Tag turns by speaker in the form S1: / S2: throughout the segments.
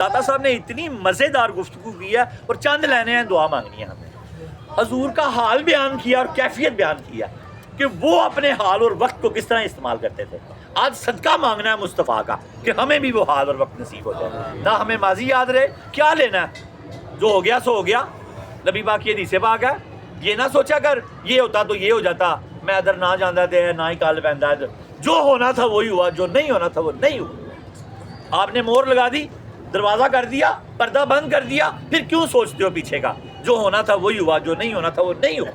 S1: दाता साहब ने इतनी मज़ेदार गुफ्तगू की है और चंद लेने हैं, दुआ मांगनी है हमें। हजूर का हाल बयान किया और कैफियत बयान किया कि वो अपने हाल और वक्त को किस तरह इस्तेमाल करते थे। आज सदका मांगना है मुस्तफ़ा का कि हमें भी वो हाल और वक्त नसीब हो जाए। ना हमें माजी याद रहे, क्या लेना है, जो हो गया सो हो गया। नबी पाक की हदीस पाक है, ये ना सोचा कर ये होता तो ये हो जाता, मैं इधर ना जानता थे ना ही काल पैंदा। जो होना था वही हुआ, जो नहीं होना था वो नहीं हुआ। आपने मोहर लगा दी, दरवाज़ा कर दिया, पर्दा बंद कर दिया, फिर क्यों सोचते हो पीछे का। जो होना था वही हुआ, जो नहीं होना था वो नहीं हुआ।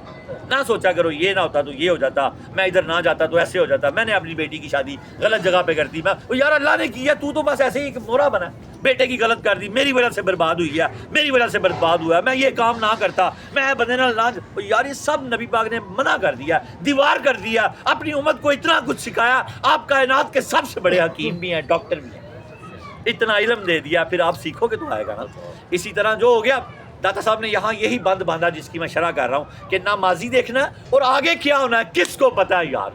S1: ना सोचा करो ये ना होता तो ये हो जाता, मैं इधर ना जाता तो ऐसे हो जाता, मैंने अपनी बेटी की शादी गलत जगह पे कर दी, मैं यार अल्लाह ने किया, तू तो बस ऐसे ही एक मोहरा बना, बेटे की गलत कर दी, मेरी वजह से बर्बाद हुई है, मेरी वजह से बर्बाद हुआ है, मैं ये काम ना करता, मैं बंदे ना यार। ये सब नबी पाक ने मना कर दिया, दीवार कर दिया। अपनी उम्मत को इतना कुछ सिखाया, आप कायनात के सबसे बड़े हकीम भी हैं, डॉक्टर भी हैं, इतना इल्म दे दिया, फिर आप सीखोगे तो आएगा ना। इसी तरह जो हो गया, दाता साहब ने यहाँ यही बंद बांधा जिसकी मैं शरह कर रहा हूँ कि ना माजी देखना और आगे क्या होना है किसको पता है यार,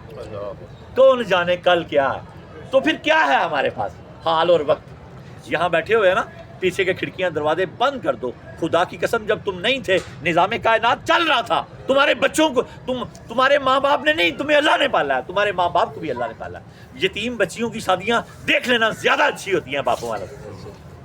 S1: कौन जाने कल क्या है। तो फिर क्या है हमारे पास, हाल और वक्त। यहाँ बैठे हुए हैं ना, पीछे के खिड़कियाँ दरवाजे बंद कर दो। खुदा की कसम, जब तुम नहीं थे निज़ाम कायनात चल रहा था, तुम्हारे बच्चों को तुम्हारे माँ बाप ने नहीं, तुम्हें अल्लाह ने पाला है, तुम्हारे माँ बाप को भी अल्लाह ने पाला है। यतीम बच्चियों की शादियाँ देख लेना ज़्यादा अच्छी होती हैं बापों वालों से,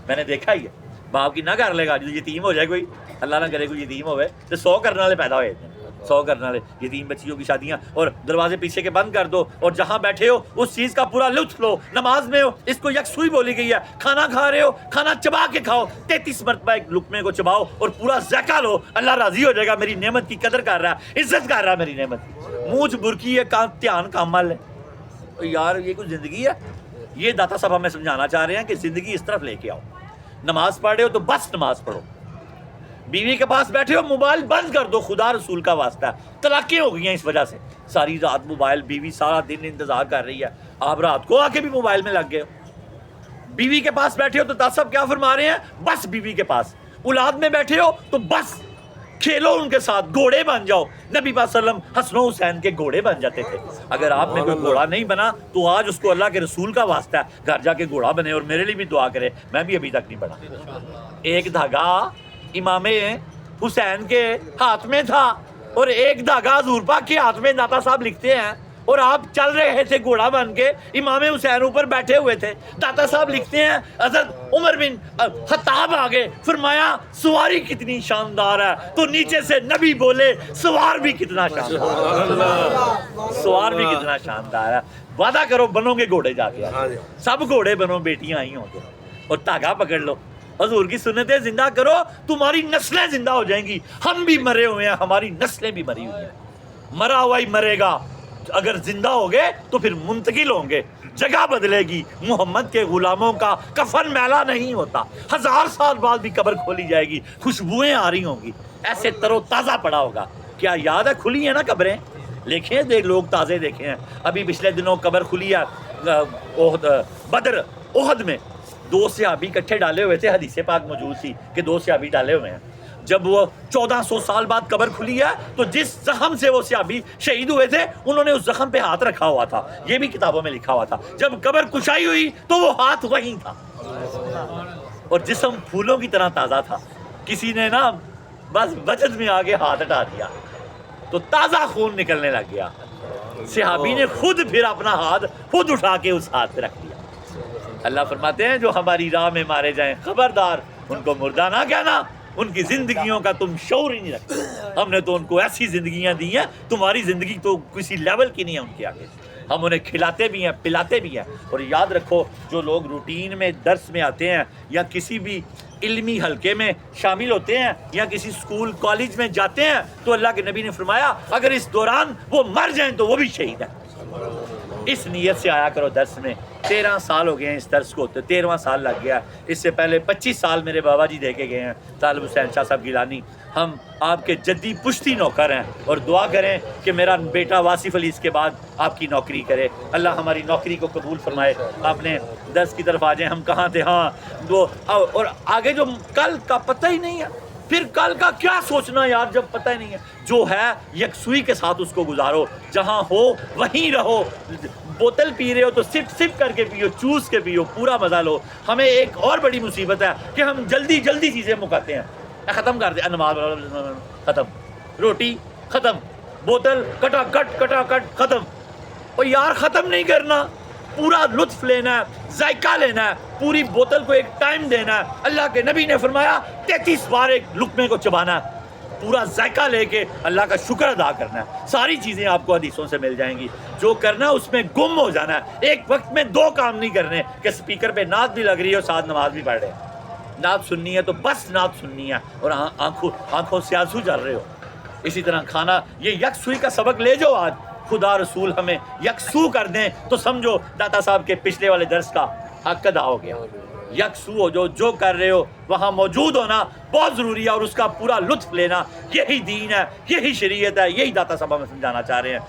S1: मैंने देखा ही है। बाप की ना कर लेगा, जो यतीम हो जाए कोई, अल्लाह ना करे कोई यतीम होवे तो 100 करने वाले पैदा हुए थे, 100 करने वाले यतीम बच्चियों की शादियाँ। और दरवाजे पीछे के बंद कर दो और जहाँ बैठे हो उस चीज़ का पूरा लुत्फ लो। नमाज में हो, इसको यकसुई बोली गई है, खाना खा रहे हो, खाना चबा के खाओ, 33 मरतबा एक लुकमे को चबाओ और पूरा ज़का लो। अल्लाह राज़ी हो जाएगा, मेरी नेमत की कदर कर रहा है, इज्जत कर रहा है मेरी नेमत की। मूंछ बुरकी है, काम ध्यान काम मल है। तो यार ये कुछ ज़िंदगी है। ये दाता साहब हमें समझाना चाह रहे हैं कि ज़िंदगी इस तरफ लेके आओ। नमाज पढ़ रहे हो तो बस नमाज पढ़ो, बीवी के पास बैठे हो मोबाइल बंद कर दो, खुदा रसूल का वास्ता है। तलाक़ें हो गई हैं इस वजह से, सारी रात मोबाइल, बीवी सारा दिन इंतज़ार कर रही है, आप रात को आके भी मोबाइल में लग गए हो। बीवी के पास बैठे हो तो दाता साहब क्या फरमा रहे हैं, बस बीवी के पास। औलाद में बैठे हो तो बस खेलो उनके साथ, घोड़े बन जाओ। नबी पाक सल्लम हसन हुसैन के घोड़े बन जाते थे। अगर आप में कोई घोड़ा नहीं बना तो आज उसको अल्लाह के रसूल का वास्ता है, घर जाके घोड़ा बने और मेरे लिए भी दुआ करे, मैं भी अभी तक नहीं बना। एक धागा इमामे हुसैन के हाथ में था और एक धागा हजूर पाक के हाथ में। दाता साहब लिखते हैं और आप चल रहे थे घोड़ा बन के, इमामे हुसैन ऊपर बैठे हुए थे। दाता साहब लिखते हैं हज़रत उमर बिन खत्ताब आ गए, फरमाया सवारी कितनी शानदार है, तो नीचे से नबी बोले सवार भी कितना शानदार, सवार भी कितना शानदार है। वादा करो बनोगे घोड़े जाके, सब घोड़े बनो, बेटियां आई होंगे और धागा पकड़ लो, हजूर की सुन्नतें जिंदा करो, तुम्हारी नस्लें जिंदा हो जाएंगी। हम भी मरे हुए हैं, हमारी नस्लें भी मरी हुई हैं, मरा हुआ ही मरेगा। अगर जिंदा हो गए तो फिर मुंतकिल होंगे, जगह बदलेगी। मोहम्मद के गुलामों का कफन मैला नहीं होता, 1000 साल बाद भी कब्र खोली जाएगी, खुशबुएं आ रही होंगी, ऐसे तरोताज़ा पड़ा होगा। क्या याद है, खुली है ना कब्रें, देखे हैं लोग ताज़े देखे हैं। अभी पिछले दिनों कब्र खुली है बदर ओहद में, 2 सहाबी इकट्ठे डाले हुए थे, हदीस पाक मौजूद थी कि 2 सहाबी डाले हुए हैं। जब वो 1400 साल बाद कब्र खुली है तो जिस जख्म से वो सहाबी शहीद हुए थे उन्होंने उस जख्म पे हाथ रखा हुआ था, ये भी किताबों में लिखा हुआ था। जब कब्र कुशाई हुई तो वो हाथ वहीं था और जिस्म फूलों की तरह ताज़ा था। किसी ने ना बस बचत में आगे हाथ हटा दिया तो ताज़ा खून निकलने लग गया। सहाबी ने खुद फिर अपना हाथ खुद उठा के उस हाथ पे रख दिया। अल्लाह फरमाते हैं जो हमारी राह में मारे जाएं खबरदार उनको मुर्दा ना कहना, उनकी जिंदगियों का तुम शौर ही नहीं रखते। हमने तो उनको ऐसी जिंदगियां दी हैं, तुम्हारी जिंदगी तो किसी लेवल की नहीं है उनके आगे। हम उन्हें खिलाते भी हैं, पिलाते भी हैं। और याद रखो, जो लोग रूटीन में दर्स में आते हैं या किसी भी इल्मी हल्के में शामिल होते हैं या किसी स्कूल कॉलेज में जाते हैं, तो अल्लाह के नबी ने फरमाया अगर इस दौरान वो मर जाएं तो वो भी शहीद है। इस नीयत से आया करो दर्स में। 13 साल हो गए हैं इस दर्स को, तो 13वां साल लग गया। इससे पहले 25 साल मेरे बाबा जी दे के गए हैं, तालिब हुसैन शाह साहब गिलानी। हम आपके जद्दी पुश्ती नौकर हैं और दुआ करें कि मेरा बेटा वासिफ अली इसके बाद आपकी नौकरी करे, अल्लाह हमारी नौकरी को कबूल फरमाए। आपने दर्स की तरफ आ जाए, हम कहाँ थे, हाँ वो। और आगे जो कल का पता ही नहीं है, फिर कल का क्या सोचना यार जब पता ही नहीं है। जो है यकसुई के साथ उसको गुजारो, जहाँ हो वहीं रहो, بوتل پی رہے ہو تو سپ سپ کر کے پیو، چوس کے پیو، پورا مزہ لو. ہمیں ایک اور بڑی مصیبت ہے کہ ہم جلدی جلدی چیزیں مکاتے ہیں، ختم کر دیں، نماز ختم، روٹی ختم، بوتل کٹا کٹ ختم. اور یار ختم نہیں کرنا، پورا لطف لینا ہے، ذائقہ لینا ہے، پوری بوتل کو ایک ٹائم دینا ہے. اللہ کے نبی نے فرمایا 33 بار ایک لقمے کو چبانا ہے، پورا ذائقہ لے کے اللہ کا شکر ادا کرنا ہے. ساری چیزیں آپ کو حدیثوں سے مل جائیں گی. جو کرنا ہے اس میں گم ہو جانا ہے. ایک وقت میں 2 کام نہیں کرنے کہ سپیکر پہ نعت بھی لگ رہی ہے اور ساتھ نماز بھی پڑھ رہے ہیں. نعت سننی ہے تو بس نعت سننی ہے اور آنکھوں سے آنسو چل رہے ہو. اسی طرح کھانا، یہ یکسوئی کا سبق لے جاؤ. آج خدا رسول ہمیں یکسو کر دیں تو سمجھو داتا صاحب کے پچھلے والے درس کا حق ادا ہو گیا. یکسو ہو، جو کر رہے ہو وہاں موجود ہونا بہت ضروری ہے اور اس کا پورا لطف لینا. یہی دین ہے، یہی شریعت ہے، یہی داتا صاحب ہمیں سمجھانا چاہ رہے ہیں.